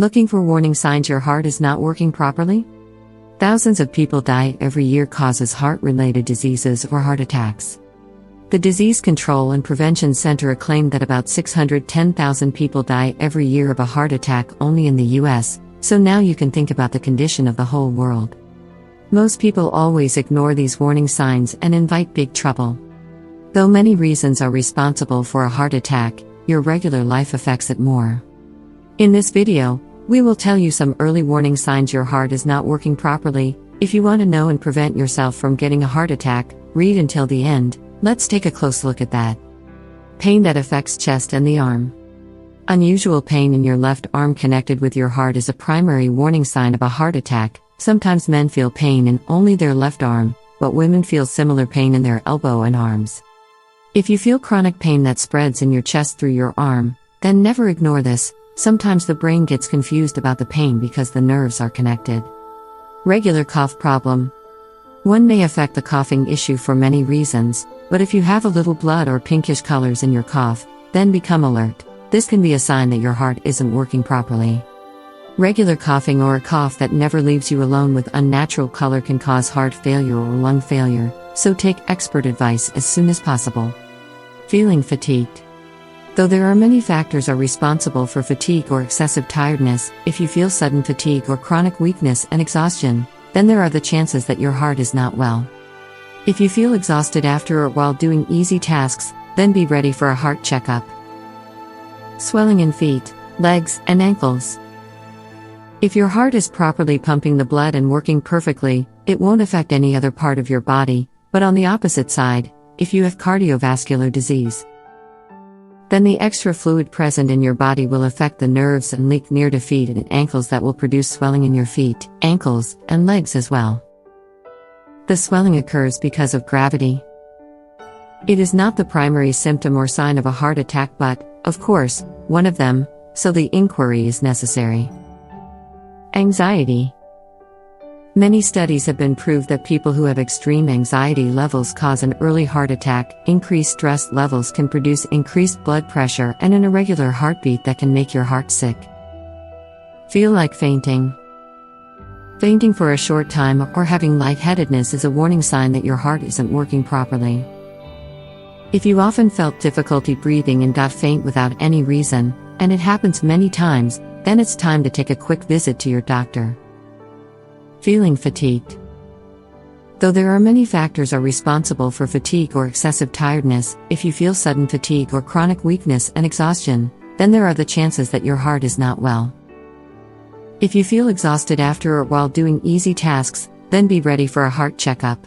Looking for warning signs your heart is not working properly? Thousands of people die every year causes heart-related diseases or heart attacks. The Disease Control and Prevention Center claimed that about 610,000 people die every year of a heart attack only in the US, so now you can think about the condition of the whole world. Most people always ignore these warning signs and invite big trouble. Though many reasons are responsible for a heart attack, your regular life affects it more. In this video, we will tell you some early warning signs your heart is not working properly. If you want to know and prevent yourself from getting a heart attack, read until the end. Let's take a close look at that. Pain that affects chest and the arm. Unusual pain in your left arm connected with your heart is a primary warning sign of a heart attack. Sometimes men feel pain in only their left arm, but women feel similar pain in their elbow and arms. If you feel chronic pain that spreads in your chest through your arm, then never ignore this. Sometimes the brain gets confused about the pain because the nerves are connected. Regular cough problem. One may affect the coughing issue for many reasons, but if you have a little blood or pinkish colors in your cough, then become alert. This can be a sign that your heart isn't working properly. Regular coughing or a cough that never leaves you alone with unnatural color can cause heart failure or lung failure, so take expert advice as soon as possible. Feeling fatigued. Though there are many factors are responsible for fatigue or excessive tiredness, if you feel sudden fatigue or chronic weakness and exhaustion, then there are the chances that your heart is not well. If you feel exhausted after or while doing easy tasks, then be ready for a heart checkup. Swelling in feet, legs, and ankles. If your heart is properly pumping the blood and working perfectly, it won't affect any other part of your body, but on the opposite side, if you have cardiovascular disease, then the extra fluid present in your body will affect the nerves and leak near to feet and ankles that will produce swelling in your feet, ankles, and legs as well. The swelling occurs because of gravity. It is not the primary symptom or sign of a heart attack but, of course, one of them, so the inquiry is necessary. Anxiety. Many studies have been proved that people who have extreme anxiety levels cause an early heart attack. Increased stress levels can produce increased blood pressure and an irregular heartbeat that can make your heart sick. Feel like fainting. Fainting for a short time or having lightheadedness is a warning sign that your heart isn't working properly. If you often felt difficulty breathing and got faint without any reason, and it happens many times, then it's time to take a quick visit to your doctor. Feeling fatigued. Though there are many factors are responsible for fatigue or excessive tiredness, if you feel sudden fatigue or chronic weakness and exhaustion, then there are the chances that your heart is not well. If you feel exhausted after or while doing easy tasks, then be ready for a heart checkup.